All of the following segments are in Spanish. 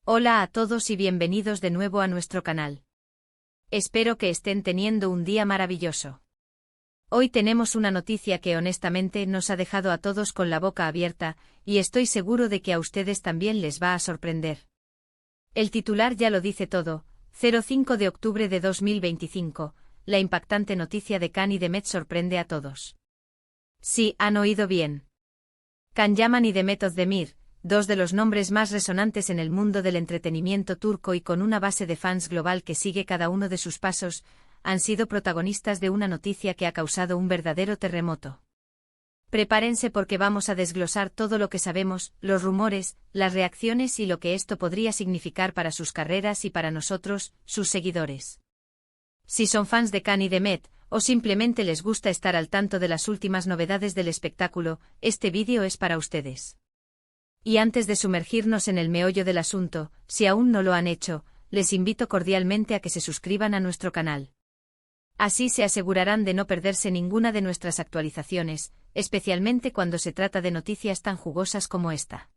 Hola a todos y bienvenidos de nuevo a nuestro canal. Espero que estén teniendo un día maravilloso. Hoy tenemos una noticia que honestamente nos ha dejado a todos con la boca abierta, y estoy seguro de que a ustedes también les va a sorprender. El titular ya lo dice todo: 05 de octubre de 2025, la impactante noticia de Can y Demet sorprende a todos. Sí, han oído bien. Can Yaman y Demet Özdemir, dos de los nombres más resonantes en el mundo del entretenimiento turco y con una base de fans global que sigue cada uno de sus pasos, han sido protagonistas de una noticia que ha causado un verdadero terremoto. Prepárense porque vamos a desglosar todo lo que sabemos, los rumores, las reacciones y lo que esto podría significar para sus carreras y para nosotros, sus seguidores. Si son fans de Can y Demet, o simplemente les gusta estar al tanto de las últimas novedades del espectáculo, este vídeo es para ustedes. Y antes de sumergirnos en el meollo del asunto, si aún no lo han hecho, les invito cordialmente a que se suscriban a nuestro canal. Así se asegurarán de no perderse ninguna de nuestras actualizaciones, especialmente cuando se trata de noticias tan jugosas como esta.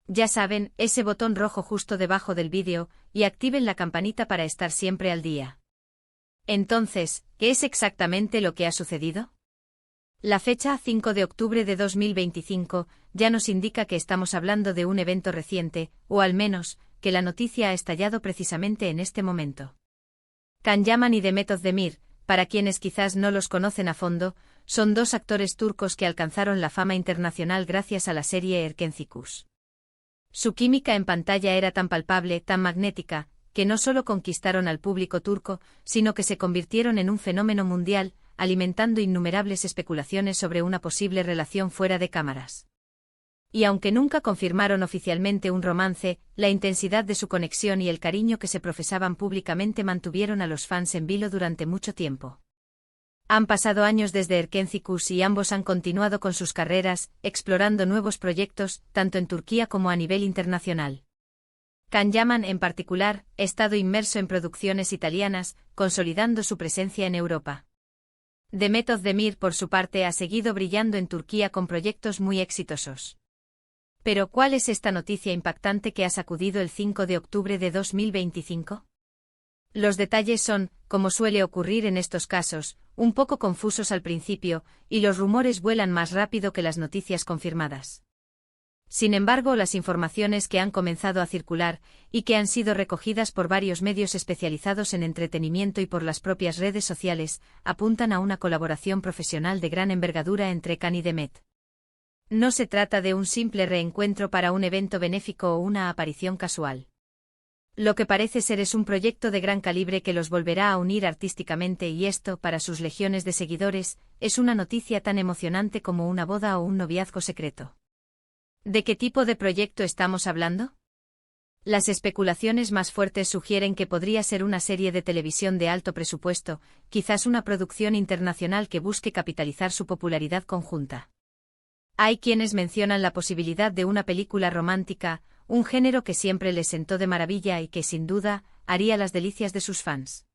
Ya saben, ese botón rojo justo debajo del vídeo, y activen la campanita para estar siempre al día. Entonces, ¿qué es exactamente lo que ha sucedido? La fecha 5 de octubre de 2025 ya nos indica que estamos hablando de un evento reciente, o al menos, que la noticia ha estallado precisamente en este momento. Can Yaman y Demet Özdemir, para quienes quizás no los conocen a fondo, son dos actores turcos que alcanzaron la fama internacional gracias a la serie Erkencikus. Su química en pantalla era tan palpable, tan magnética, que no solo conquistaron al público turco, sino que se convirtieron en un fenómeno mundial, alimentando innumerables especulaciones sobre una posible relación fuera de cámaras. Y aunque nunca confirmaron oficialmente un romance, la intensidad de su conexión y el cariño que se profesaban públicamente mantuvieron a los fans en vilo durante mucho tiempo. Han pasado años desde Erkencikus y ambos han continuado con sus carreras, explorando nuevos proyectos, tanto en Turquía como a nivel internacional. Can Yaman, en particular, ha estado inmerso en producciones italianas, consolidando su presencia en Europa. Demet Özdemir, por su parte, ha seguido brillando en Turquía con proyectos muy exitosos. Pero, ¿cuál es esta noticia impactante que ha sacudido el 5 de octubre de 2025? Los detalles son, como suele ocurrir en estos casos, un poco confusos al principio, y los rumores vuelan más rápido que las noticias confirmadas. Sin embargo, las informaciones que han comenzado a circular, y que han sido recogidas por varios medios especializados en entretenimiento y por las propias redes sociales, apuntan a una colaboración profesional de gran envergadura entre Can y Demet. No se trata de un simple reencuentro para un evento benéfico o una aparición casual. Lo que parece ser es un proyecto de gran calibre que los volverá a unir artísticamente y esto, para sus legiones de seguidores, es una noticia tan emocionante como una boda o un noviazgo secreto. ¿De qué tipo de proyecto estamos hablando? Las especulaciones más fuertes sugieren que podría ser una serie de televisión de alto presupuesto, quizás una producción internacional que busque capitalizar su popularidad conjunta. Hay quienes mencionan la posibilidad de una película romántica, un género que siempre les sentó de maravilla y que sin duda haría las delicias de sus fans.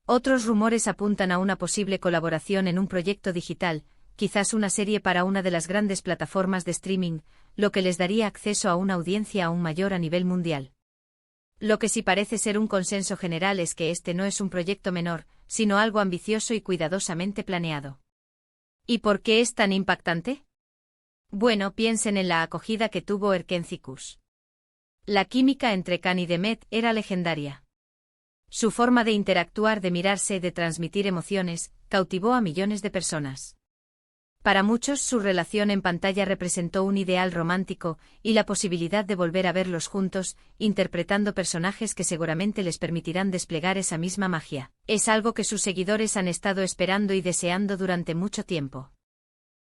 Otros rumores apuntan a una posible colaboración en un proyecto digital, quizás una serie para una de las grandes plataformas de streaming, lo que les daría acceso a una audiencia aún mayor a nivel mundial. Lo que sí parece ser un consenso general es que este no es un proyecto menor, sino algo ambicioso y cuidadosamente planeado. ¿Y por qué es tan impactante? Bueno, piensen en la acogida que tuvo Erkencikus. La química entre Can y Demet era legendaria. Su forma de interactuar, de mirarse, de transmitir emociones, cautivó a millones de personas. Para muchos, su relación en pantalla representó un ideal romántico, y la posibilidad de volver a verlos juntos, interpretando personajes que seguramente les permitirán desplegar esa misma magia, es algo que sus seguidores han estado esperando y deseando durante mucho tiempo.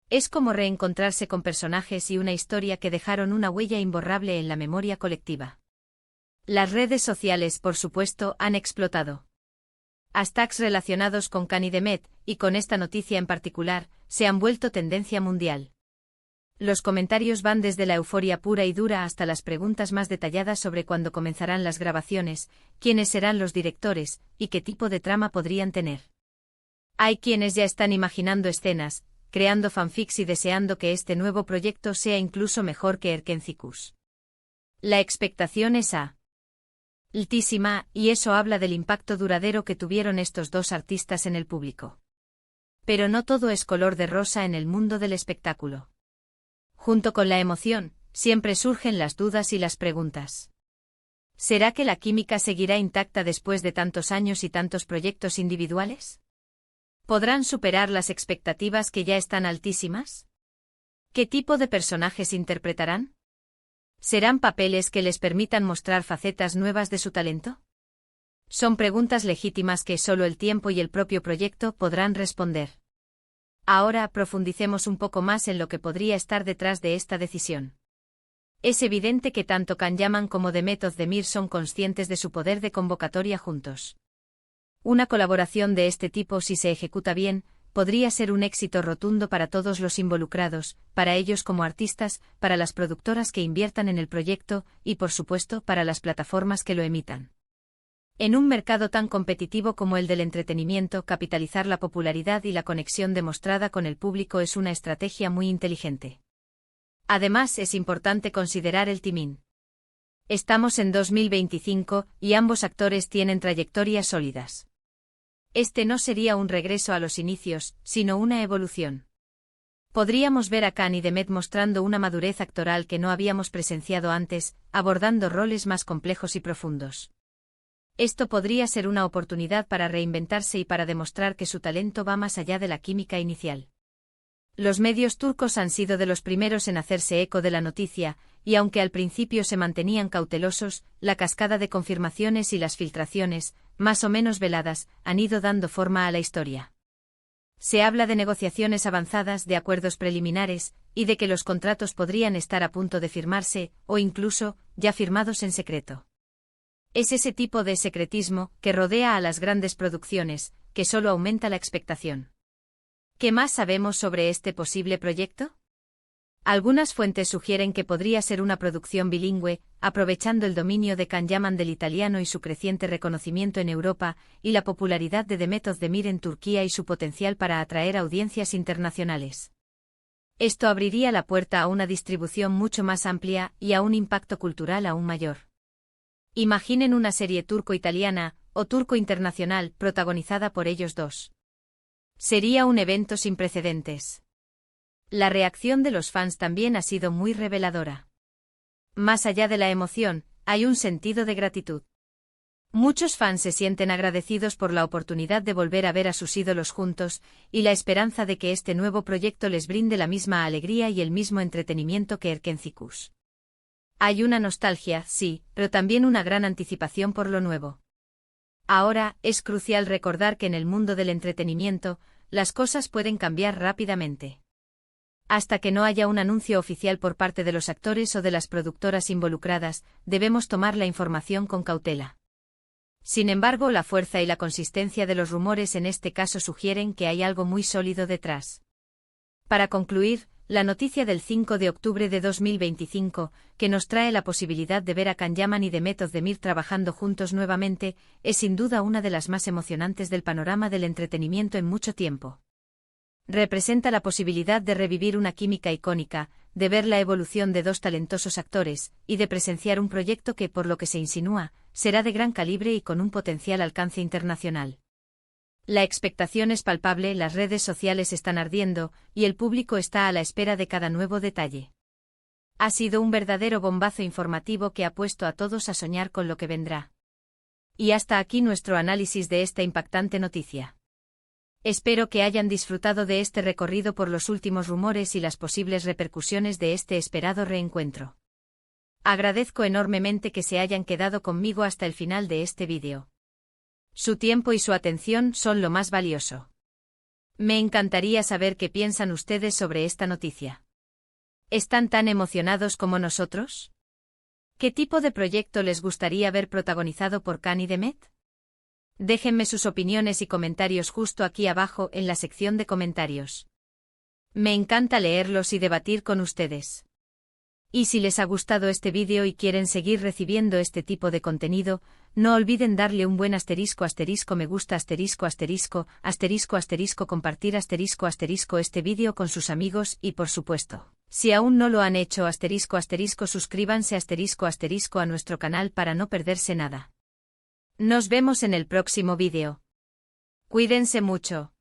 Es como reencontrarse con personajes y una historia que dejaron una huella imborrable en la memoria colectiva. Las redes sociales, por supuesto, han explotado. Hashtags relacionados con Can y Demet, y con esta noticia en particular, se han vuelto tendencia mundial. Los comentarios van desde la euforia pura y dura hasta las preguntas más detalladas sobre cuándo comenzarán las grabaciones, quiénes serán los directores, y qué tipo de trama podrían tener. Hay quienes ya están imaginando escenas, creando fanfics y deseando que este nuevo proyecto sea incluso mejor que Erkencikus. La expectación es altísima, y eso habla del impacto duradero que tuvieron estos dos artistas en el público. Pero no todo es color de rosa en el mundo del espectáculo. Junto con la emoción, siempre surgen las dudas y las preguntas. ¿Será que la química seguirá intacta después de tantos años y tantos proyectos individuales? ¿Podrán superar las expectativas que ya están altísimas? ¿Qué tipo de personajes interpretarán? ¿Serán papeles que les permitan mostrar facetas nuevas de su talento? Son preguntas legítimas que solo el tiempo y el propio proyecto podrán responder. Ahora profundicemos un poco más en lo que podría estar detrás de esta decisión. Es evidente que tanto Can Yaman como Demet Özdemir son conscientes de su poder de convocatoria juntos. Una colaboración de este tipo, si se ejecuta bien, podría ser un éxito rotundo para todos los involucrados, para ellos como artistas, para las productoras que inviertan en el proyecto y, por supuesto, para las plataformas que lo emitan. En un mercado tan competitivo como el del entretenimiento, capitalizar la popularidad y la conexión demostrada con el público es una estrategia muy inteligente. Además, es importante considerar el timing. Estamos en 2025 y ambos actores tienen trayectorias sólidas. Este no sería un regreso a los inicios, sino una evolución. Podríamos ver a Can y Demet mostrando una madurez actoral que no habíamos presenciado antes, abordando roles más complejos y profundos. Esto podría ser una oportunidad para reinventarse y para demostrar que su talento va más allá de la química inicial. Los medios turcos han sido de los primeros en hacerse eco de la noticia, y aunque al principio se mantenían cautelosos, la cascada de confirmaciones y las filtraciones, más o menos veladas, han ido dando forma a la historia. Se habla de negociaciones avanzadas, de acuerdos preliminares, y de que los contratos podrían estar a punto de firmarse, o incluso, ya firmados en secreto. Es ese tipo de secretismo que rodea a las grandes producciones, que solo aumenta la expectación. ¿Qué más sabemos sobre este posible proyecto? Algunas fuentes sugieren que podría ser una producción bilingüe, aprovechando el dominio de Can Yaman del italiano y su creciente reconocimiento en Europa, y la popularidad de Demet Özdemir en Turquía y su potencial para atraer audiencias internacionales. Esto abriría la puerta a una distribución mucho más amplia y a un impacto cultural aún mayor. Imaginen una serie turco-italiana, o turco-internacional, protagonizada por ellos dos. Sería un evento sin precedentes. La reacción de los fans también ha sido muy reveladora. Más allá de la emoción, hay un sentido de gratitud. Muchos fans se sienten agradecidos por la oportunidad de volver a ver a sus ídolos juntos, y la esperanza de que este nuevo proyecto les brinde la misma alegría y el mismo entretenimiento que Erkencikus. Hay una nostalgia, sí, pero también una gran anticipación por lo nuevo. Ahora, es crucial recordar que en el mundo del entretenimiento, las cosas pueden cambiar rápidamente. Hasta que no haya un anuncio oficial por parte de los actores o de las productoras involucradas, debemos tomar la información con cautela. Sin embargo, la fuerza y la consistencia de los rumores en este caso sugieren que hay algo muy sólido detrás. Para concluir, la noticia del 5 de octubre de 2025, que nos trae la posibilidad de ver a Can Yaman y Demet Özdemir trabajando juntos nuevamente, es sin duda una de las más emocionantes del panorama del entretenimiento en mucho tiempo. Representa la posibilidad de revivir una química icónica, de ver la evolución de dos talentosos actores, y de presenciar un proyecto que, por lo que se insinúa, será de gran calibre y con un potencial alcance internacional. La expectación es palpable, las redes sociales están ardiendo, y el público está a la espera de cada nuevo detalle. Ha sido un verdadero bombazo informativo que ha puesto a todos a soñar con lo que vendrá. Y hasta aquí nuestro análisis de esta impactante noticia. Espero que hayan disfrutado de este recorrido por los últimos rumores y las posibles repercusiones de este esperado reencuentro. Agradezco enormemente que se hayan quedado conmigo hasta el final de este vídeo. Su tiempo y su atención son lo más valioso. Me encantaría saber qué piensan ustedes sobre esta noticia. ¿Están tan emocionados como nosotros? ¿Qué tipo de proyecto les gustaría ver protagonizado por Can y Demet? Déjenme sus opiniones y comentarios justo aquí abajo en la sección de comentarios. Me encanta leerlos y debatir con ustedes. Y si les ha gustado este vídeo y quieren seguir recibiendo este tipo de contenido, no olviden darle un buen asterisco me gusta asterisco compartir asterisco este vídeo con sus amigos y por supuesto, Si aún no lo han hecho suscríbanse a nuestro canal para no perderse nada. Nos vemos en el próximo vídeo. Cuídense mucho.